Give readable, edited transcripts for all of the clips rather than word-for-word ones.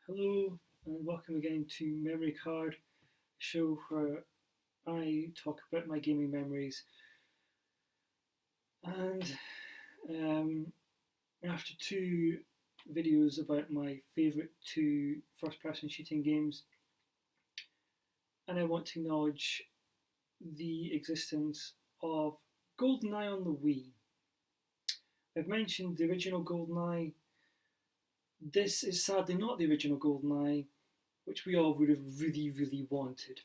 Hello and welcome again to Memory Card, a show where I talk about my gaming memories. And um, after two videos about my favourite two first-person shooting games, and I want to acknowledge the existence of GoldenEye on the Wii. I've mentioned the original GoldenEye. This is sadly not the original GoldenEye, which we all would have really wanted.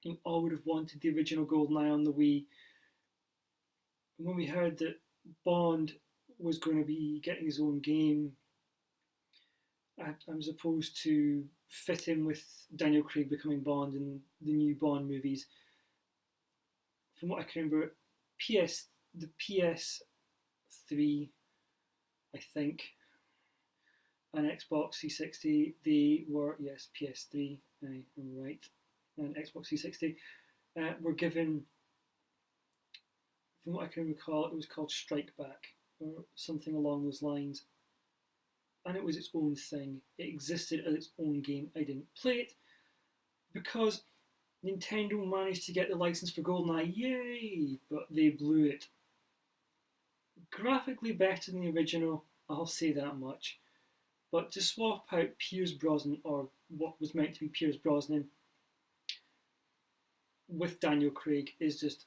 We all would have wanted the original GoldenEye on the Wii. And when we heard that Bond was going to be getting his own game, I was opposed to fit in with Daniel Craig becoming Bond in the new Bond movies. From what I can remember, the PS3, I think, and Xbox 360, they were, yes, PS3, I'm right, and Xbox 360 were given, from what I can recall, it was called Strike Back or something along those lines, and it was its own thing. It existed as its own game. I didn't play it because Nintendo managed to get the license for GoldenEye, yay! But they blew it. Graphically better than the original, I'll say that much. But to swap out Pierce Brosnan, or what was meant to be Pierce Brosnan, with Daniel Craig is just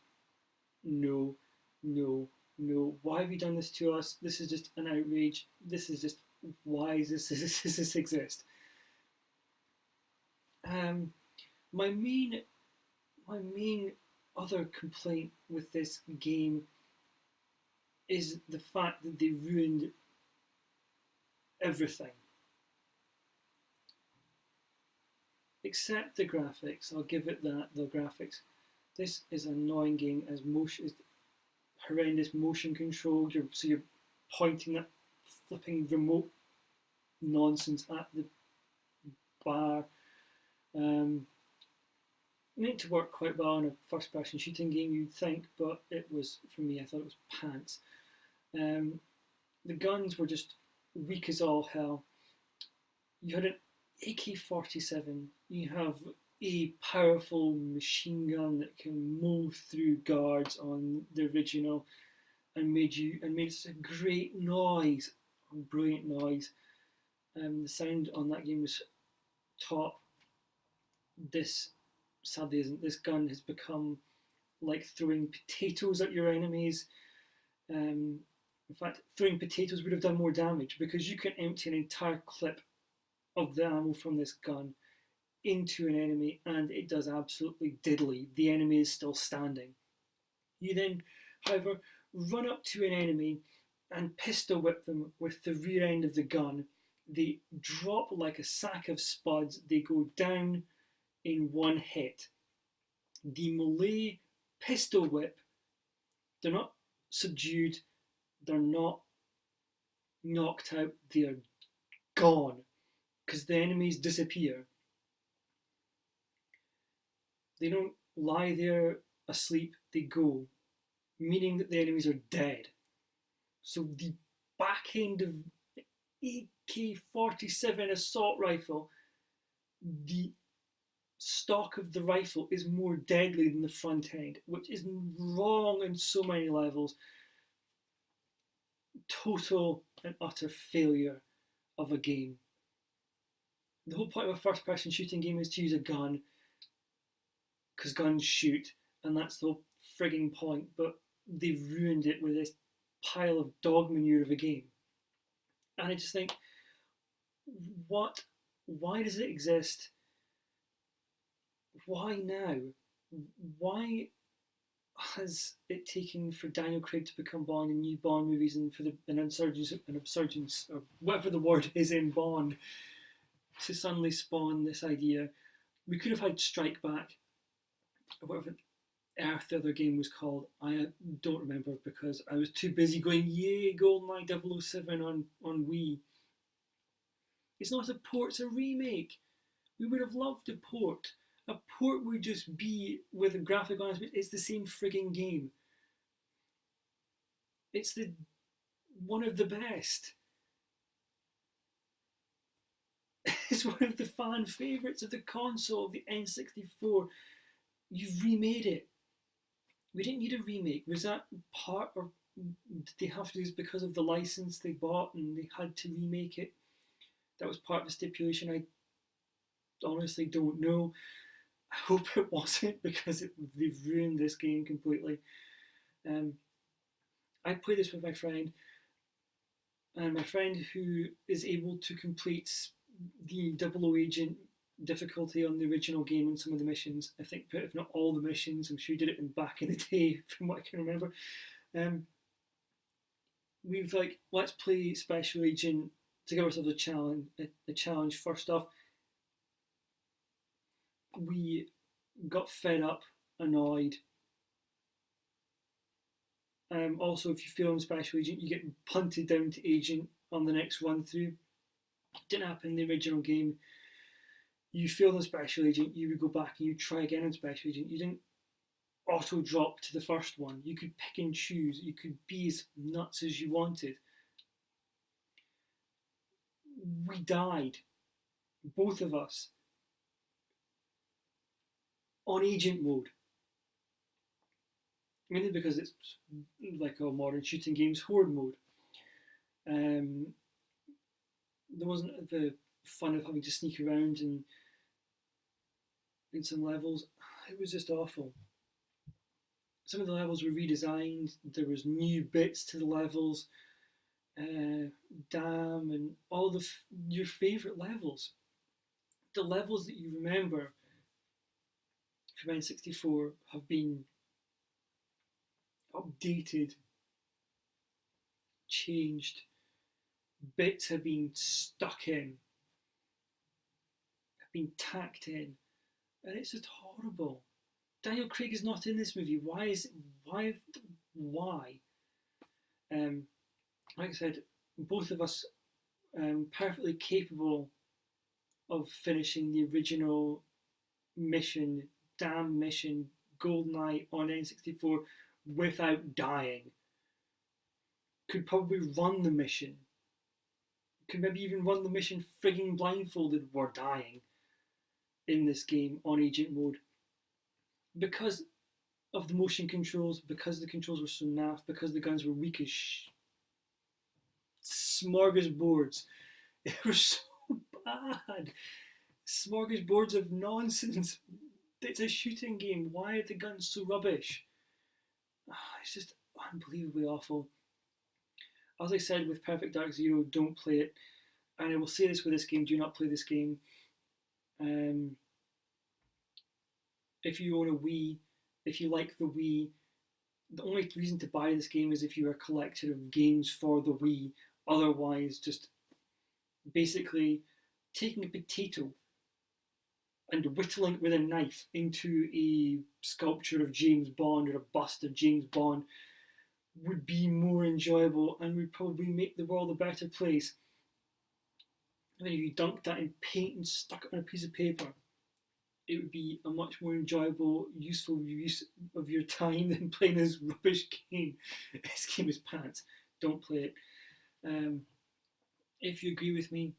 no, no, no. Why have you done this to us? This is just an outrage. This is just, why does this exist? Um, my main my main other complaint with this game is the fact that they ruined everything. Except the graphics, I'll give it that, the graphics. This is an annoying game as motion is horrendous motion control. So you're pointing that flipping remote nonsense at the bar. Meant to work quite well in a first-person shooting game, you'd think, but it was, for me, I thought it was pants. The guns were just weak as all hell. You had an AK-47. You have a powerful machine gun that can mow through guards on the original, and made such a great noise, a brilliant noise. The sound on that game was top. This sadly isn't. This gun has become like throwing potatoes at your enemies. In fact, throwing potatoes would have done more damage because you can empty an entire clip of the ammo from this gun into an enemy and it does absolutely diddly. The enemy is still standing. You then, however, run up to an enemy and pistol whip them with the rear end of the gun. They drop like a sack of spuds. They go down in one hit. The melee pistol whip, they're not subdued, they're not knocked out, they're gone because the enemies disappear. They don't lie there asleep, they go, meaning that the enemies are dead. So the back end of AK-47 assault rifle, the stock of the rifle is more deadly than the front end, which is wrong on so many levels. Total and utter failure of a game. The whole point of a first person shooting game is to use a gun because guns shoot, and that's the whole frigging point. But they've ruined it with this pile of dog manure of a game. And I just think, what? Why does it exist? Why now? Why has it taken for Daniel Craig to become Bond in new Bond movies and for an insurgence, or whatever the word is in Bond, to suddenly spawn this idea? We could have had Strike Back, or whatever earth the other game was called. I don't remember because I was too busy going, yay, GoldenEye 007 on Wii. It's not a port, it's a remake. We would have loved a port. A port would just be with a graphic on it. It's the same frigging game. It's the one of the best. is one of the fan favourites of the console, the N64. You've remade it. We didn't need a remake. Was that part, or did they have to do this because of the license they bought and they had to remake it? That was part of the stipulation. I honestly don't know. I hope it wasn't, because they've ruined this game completely. Um, I played this with my friend, and my friend who is able to complete the double O agent difficulty on the original game and some of the missions. I think, if not all the missions, I'm sure he did it back in the day, from what I can remember. Um, we've like, let's play Special Agent to give ourselves a challenge. A challenge. First off, we got fed up, annoyed. Also, if you fail on Special Agent, you get punted down to Agent on the next run through. Didn't happen in the original game. You failed on Special Agent, you would go back and you try again on Special Agent. You didn't auto drop to the first one. You could pick and choose. You could be as nuts as you wanted. We died, both of us, on Agent mode. Mainly because it's like all modern shooting games, Horde mode. There wasn't the fun of having to sneak around and in some levels. It was just awful. Some of the levels were redesigned. There was new bits to the levels, Dam, and all your favourite levels. The levels that you remember from N64 have been updated, changed. Bits have been stuck in, have been tacked in, and it's just horrible. Daniel Craig is not in this movie. Why is it? Why? Like I said, both of us perfectly capable of finishing the original mission, damn mission, GoldenEye on N64 without dying. Could probably run the mission. Could maybe even run the mission frigging blindfolded. We're dying in this game on agent mode. Because of the motion controls, because the controls were so naff, because the guns were weak as smorgasbords. They were so bad. Smorgasbords of nonsense. It's a shooting game. Why are the guns so rubbish? It's just unbelievably awful. As I said with Perfect Dark Zero, don't play it. And I will say this with this game: do not play this game. If you own a Wii, if you like the Wii, the only reason to buy this game is if you're a collector of games for the Wii. Otherwise, just basically taking a potato and whittling it with a knife into a sculpture of James Bond or a bust of James Bond would be more enjoyable and would probably make the world a better place than if you dunked that in paint and stuck it on a piece of paper. It would be a much more enjoyable, useful use of your time than playing this rubbish game. This game is pants. Don't play it. If you agree with me,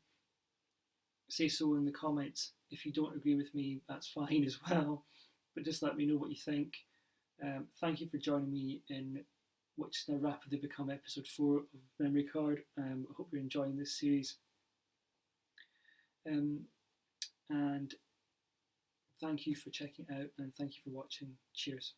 say so in the comments. If you don't agree with me, that's fine as well. But just let me know what you think. Thank you for joining me in what's now rapidly become episode 4 of Memory Card. I hope you're enjoying this series. And thank you for checking it out, and thank you for watching. Cheers.